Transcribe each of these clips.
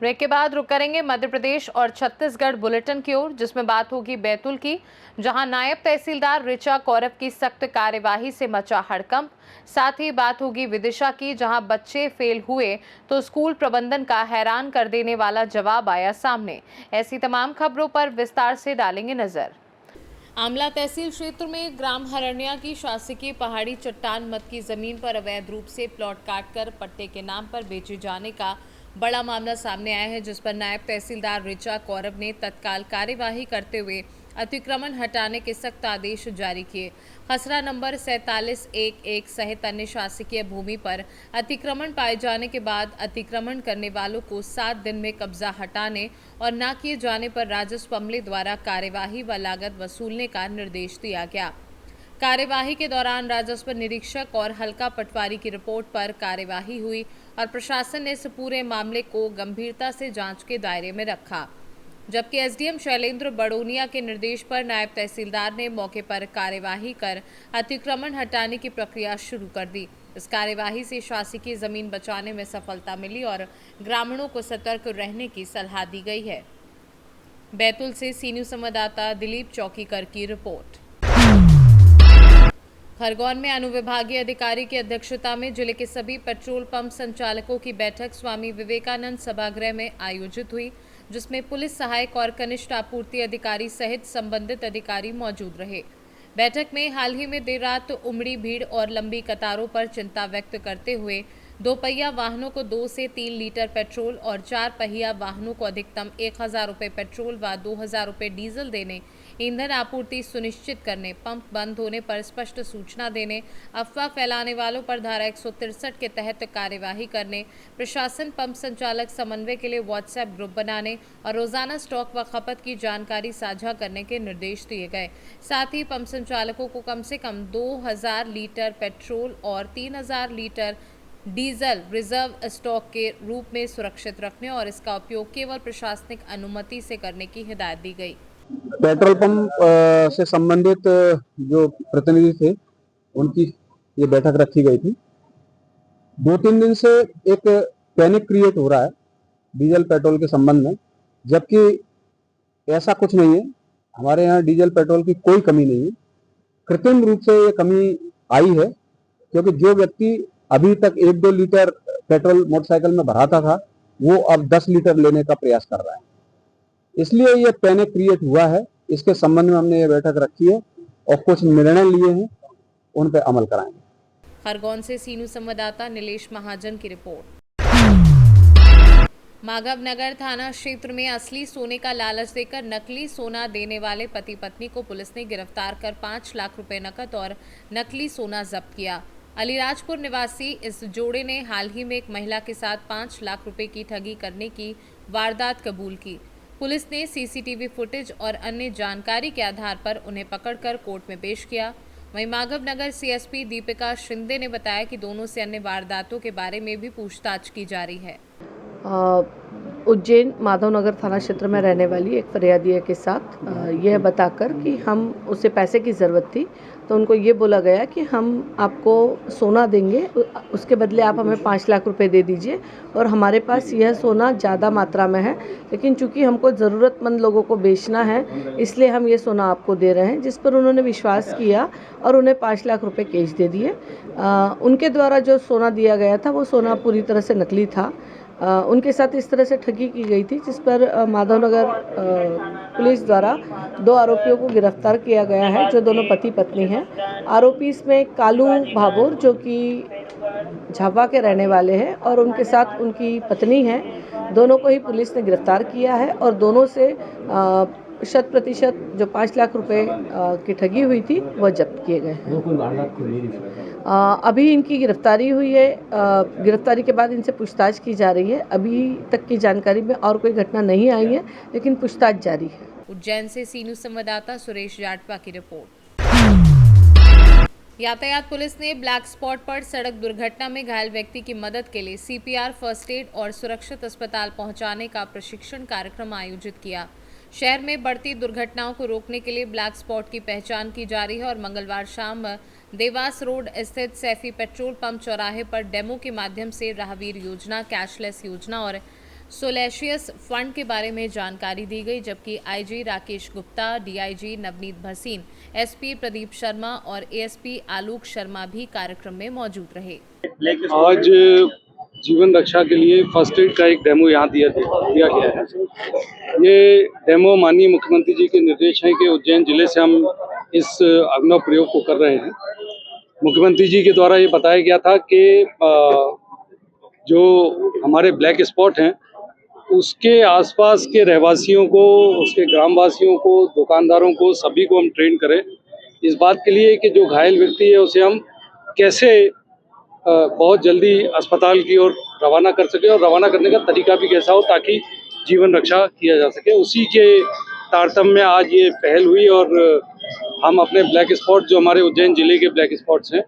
Break के बाद रुक करेंगे मध्य प्रदेश और छत्तीसगढ़ बुलेटिन की ओर, जिसमें बात होगी बैतूल की, जहां नायब तहसीलदार ऋचा कौरव की सख्त कार्यवाही से मचा हड़कंप। साथ ही बात होगी विदिशा की, जहां बच्चे फेल हुए तो स्कूल प्रबंधन का हैरान कर देने वाला जवाब आया सामने। ऐसी तमाम खबरों पर विस्तार से डालेंगे नजर। आमला तहसील क्षेत्र में ग्राम हरण्या की शासकीय पहाड़ी चट्टान मत की जमीन पर अवैध रूप से प्लॉट काटकर पट्टे के नाम पर बेचे जाने का बड़ा मामला सामने आया है, जिस पर नायब तहसीलदार ऋचा कौरव ने तत्काल कार्यवाही करते हुए अतिक्रमण हटाने के सख्त आदेश जारी किए। खसरा नंबर 4711 सहित अन्य शासकीय भूमि पर अतिक्रमण पाए जाने के बाद अतिक्रमण करने वालों को 7 दिन में कब्जा हटाने और न किए जाने पर राजस्व अमले द्वारा कार्यवाही व लागत वसूलने का निर्देश दिया गया। कार्यवाही के दौरान राजस्व निरीक्षक और हल्का पटवारी की रिपोर्ट पर कार्यवाही हुई और प्रशासन ने इस पूरे मामले को गंभीरता से जांच के दायरे में रखा, जबकि एसडीएम शैलेंद्र बड़ोनिया के निर्देश पर नायब तहसीलदार ने मौके पर कार्यवाही कर अतिक्रमण हटाने की प्रक्रिया शुरू कर दी। इस कार्यवाही से शासकीय जमीन बचाने में सफलता मिली और ग्रामीणों को सतर्क रहने की सलाह दी गई है। बैतूल से सी न्यूज़ संवाददाता दिलीप चौकीकर की रिपोर्ट। खरगोन में अनुविभागीय अधिकारी की अध्यक्षता में जिले के सभी पेट्रोल पंप संचालकों की बैठक स्वामी विवेकानंद सभागृह में आयोजित हुई, जिसमें पुलिस सहायक और कनिष्ठ आपूर्ति अधिकारी सहित संबंधित अधिकारी मौजूद रहे। बैठक में हाल ही में देर रात उमड़ी भीड़ और लंबी कतारों पर चिंता व्यक्त करते हुए 2 पहिया वाहनों को 2 से 3 लीटर पेट्रोल और 4 पहिया वाहनों को अधिकतम 1000 रुपये पेट्रोल व 2000 रुपये डीजल देने, ईंधन आपूर्ति सुनिश्चित करने, पंप बंद होने पर स्पष्ट सूचना देने, अफवाह फैलाने वालों पर धारा 163 के तहत कार्यवाही करने, प्रशासन पंप संचालक समन्वय के लिए व्हाट्सएप ग्रुप बनाने और रोजाना स्टॉक व खपत की जानकारी साझा करने के निर्देश दिए गए। साथ ही पंप संचालकों को कम से कम 2000 लीटर पेट्रोल और 3000 लीटर डीजल रिजर्व स्टॉक के रूप में सुरक्षित रखने और इसका उपयोग केवल प्रशासनिक अनुमति से करने की हिदायत दी गई। पेट्रोल पंप से संबंधित जो प्रतिनिधि थे उनकी ये बैठक रखी गई थी। 2-3 दिन से एक पैनिक क्रिएट हो रहा है डीजल पेट्रोल के संबंध में, जबकि ऐसा कुछ नहीं है। हमारे यहाँ डीजल पेट्रोल की कोई कमी नहीं है। कृत्रिम रूप से ये कमी आई है, क्योंकि जो व्यक्ति अभी तक 1-2 लीटर पेट्रोल मोटरसाइकिल में भराता था, वो अब 10 लीटर लेने का प्रयास कर रहा है। इसलिए ये पैनिक क्रिएट हुआ है। इसके संबंध में हमने ये बैठक रखी है और कुछ निर्णय लिए हैं, उन पे अमल कराएंगे। खरगोन से सी न्यूज़ संवाददाता नीलेश महाजन की रिपोर्ट। माधव नगर थाना क्षेत्र में असली सोने का लालच देकर नकली सोना देने वाले पति पत्नी को पुलिस ने गिरफ्तार कर 5 लाख रुपए नकद और नकली सोना जब्त किया। अलीराजपुर निवासी इस जोड़े ने हाल ही में एक महिला के साथ 5 लाख रुपए की ठगी करने की वारदात कबूल की। पुलिस ने सीसीटीवी फुटेज और अन्य जानकारी के आधार पर उन्हें पकड़कर कोर्ट में पेश किया। वहीं माधव नगर सीएसपी दीपिका शिंदे ने बताया कि दोनों से अन्य वारदातों के बारे में भी पूछताछ की जा रही है। उज्जैन माधवनगर थाना क्षेत्र में रहने वाली एक फरियादिया के साथ यह बताकर कि हम उसे पैसे की ज़रूरत थी, तो उनको ये बोला गया कि हम आपको सोना देंगे, उसके बदले आप हमें 5 लाख रुपए दे दीजिए और हमारे पास यह सोना ज़्यादा मात्रा में है, लेकिन चूंकि हमको ज़रूरतमंद लोगों को बेचना है इसलिए हम ये सोना आपको दे रहे हैं। जिस पर उन्होंने विश्वास किया और उन्हें 5 लाख रुपए कैश दे दिए। उनके द्वारा जो सोना दिया गया था वो सोना पूरी तरह से नकली था। उनके साथ इस तरह से ठगी की गई थी, जिस पर माधवनगर पुलिस द्वारा 2 आरोपियों को गिरफ्तार किया गया है, जो दोनों पति पत्नी हैं। आरोपी इसमें कालू भाभोर, जो कि झाबा के रहने वाले हैं, और उनके साथ उनकी पत्नी है। दोनों को ही पुलिस ने गिरफ्तार किया है और दोनों से 100% जो 5 लाख रुपए की ठगी हुई थी वह जब्त किए गए हैं। अभी इनकी गिरफ्तारी हुई है। गिरफ्तारी के बाद इनसे पूछताछ की जा रही है। अभी तक की जानकारी में और कोई घटना नहीं आई है, लेकिन पूछताछ जारी है। उज्जैन से सी न्यूज़ संवाददाता सुरेश जाटवा की रिपोर्ट। यातायात पुलिस ने ब्लैक स्पॉट पर सड़क दुर्घटना में घायल व्यक्ति की मदद के लिए सीपीआर, फर्स्ट एड और सुरक्षित अस्पताल पहुंचाने का प्रशिक्षण कार्यक्रम आयोजित किया। शहर में बढ़ती दुर्घटनाओं को रोकने के लिए ब्लैक स्पॉट की पहचान की जा रही है और मंगलवार शाम देवास रोड स्थित सैफी पेट्रोल पंप चौराहे पर डेमो के माध्यम से राहवीर योजना, कैशलेस योजना और सोलेशियस फंड के बारे में जानकारी दी गई, जबकि IG Rakesh Gupta, DIG Navneet Bhasin, SP Pradeep Sharma और एएसपी आलोक शर्मा भी कार्यक्रम में मौजूद रहे। आज जीवन रक्षा के लिए फर्स्ट एड का एक डेमो यहाँ दिया गया है। ये डेमो माननीय मुख्यमंत्री जी के निर्देश हैं कि उज्जैन जिले से हम इस अभिनव प्रयोग को कर रहे हैं। मुख्यमंत्री जी के द्वारा ये बताया गया था कि जो हमारे ब्लैक स्पॉट हैं उसके आसपास के रहवासियों को, उसके ग्रामवासियों को, दुकानदारों को, सभी को हम ट्रेन करें इस बात के लिए कि जो घायल व्यक्ति है उसे हम कैसे बहुत जल्दी अस्पताल की ओर रवाना कर सके और रवाना करने का तरीका भी कैसा हो ताकि जीवन रक्षा किया जा सके। उसी के तारतम्य में आज ये पहल हुई और हम अपने ब्लैक स्पॉट जो हमारे उज्जैन जिले के ब्लैक स्पॉट्स हैं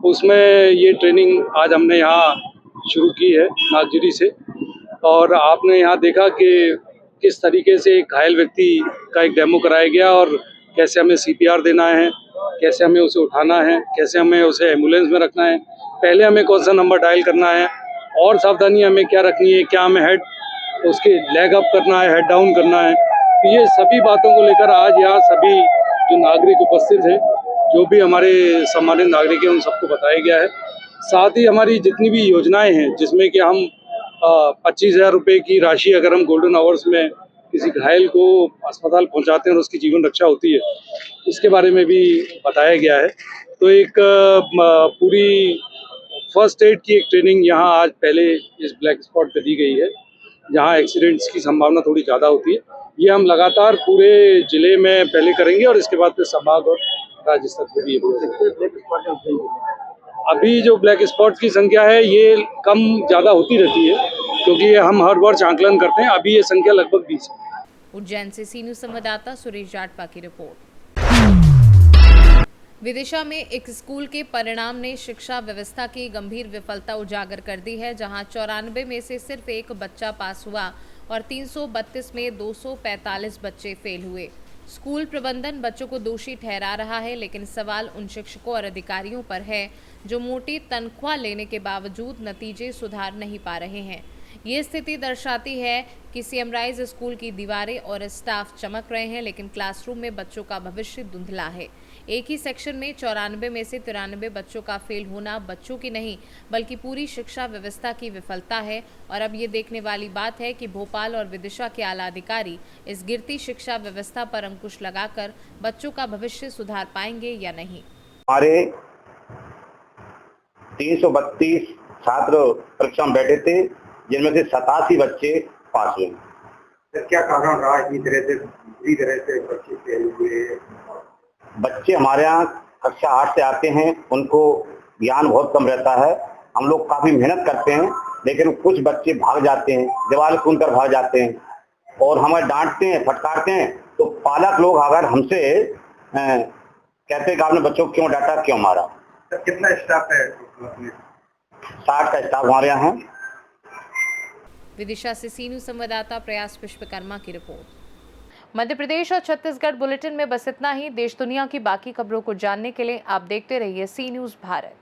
उसमें ये ट्रेनिंग आज हमने यहाँ शुरू की है नागजरी से। और आपने यहाँ देखा कि किस तरीके से एक घायल व्यक्ति का एक डेमो कराया गया और कैसे हमें सीपीआर देना है, कैसे हमें उसे उठाना है, कैसे हमें उसे एम्बुलेंस में रखना है, पहले हमें कौन सा नंबर डायल करना है और सावधानी हमें क्या रखनी है, क्या हमें हेड उसके लेग अप करना है, हेड डाउन करना है। तो ये सभी बातों को लेकर आज यहाँ सभी जो नागरिक उपस्थित हैं, जो भी हमारे सम्मानित नागरिक हैं, उन सबको बताया गया है। साथ ही हमारी जितनी भी योजनाएं हैं जिसमें कि हम 25,000 रुपये की राशि अगर हम गोल्डन आवर्स में किसी घायल को अस्पताल पहुंचाते हैं और उसकी जीवन रक्षा होती है, इसके बारे में भी बताया गया है। तो एक पूरी फर्स्ट एड की एक ट्रेनिंग यहाँ आज पहले इस ब्लैक स्पॉट पे दी गई है जहाँ एक्सीडेंट्स की संभावना थोड़ी ज़्यादा होती है। ये हम लगातार पूरे जिले में पहले करेंगे और इसके बाद फिर संभाग और राज्य स्तर पर भी अभी जो ब्लैक स्पॉट की संख्या है ये कम ज़्यादा होती रहती है क्योंकि हम हर वर्ष आंकलन करते हैं। अभी ये संख्या लगभग 20 है। उज्जैन से सी न्यूज़ संवाददाता सुरेश जाटपा की रिपोर्ट। विदिशा में एक स्कूल के परिणाम ने शिक्षा व्यवस्था की गंभीर विफलता उजागर कर दी है, जहां 94 में से सिर्फ एक बच्चा पास हुआ और 332 में 245 बच्चे फेल हुए। स्कूल प्रबंधन बच्चों को दोषी ठहरा रहा है, लेकिन सवाल उन शिक्षकों और अधिकारियों पर है जो मोटी तनख्वाह लेने के बावजूद नतीजे सुधार नहीं पा रहे हैं। ये स्थिति दर्शाती है कि सीएम राइज स्कूल की दीवारें और स्टाफ चमक रहे हैं, लेकिन क्लासरूम में बच्चों का भविष्य धुंधला है। एक ही सेक्शन में 94 में से 93 बच्चों का फेल होना बच्चों की नहीं बल्कि पूरी शिक्षा व्यवस्था की विफलता है। और अब ये देखने वाली बात है कि भोपाल और विदिशा के आला अधिकारी इस गिरती शिक्षा व्यवस्था पर अंकुश लगाकर बच्चों का भविष्य सुधार पाएंगे या नहीं। हमारे 332 छात्र परीक्षा में बैठे थे, जिनमें से 87 बच्चे पास हुए। क्या कारण रहा इस तरह से बच्चे फेल हुए? बच्चे हमारे यहाँ कक्षा 8 से आते हैं, उनको ज्ञान बहुत कम रहता है। हम लोग काफी मेहनत करते हैं, लेकिन कुछ बच्चे भाग जाते हैं, दीवार कूदकर भाग जाते हैं और हमें डांटते हैं, फटकारते हैं। तो पालक लोग अगर हमसे कहते हैं कि आपने बच्चों को क्यों डांटा, क्यों मारा। तो कितना स्टाफ है? 60 का स्टाफ हमारे यहाँ है। विदिशा से सी न्यूज़ संवाददाता प्रयास विश्वकर्मा की रिपोर्ट। मध्य प्रदेश और छत्तीसगढ़ बुलेटिन में बस इतना ही। देश दुनिया की बाकी खबरों को जानने के लिए आप देखते रहिए सी न्यूज़ भारत।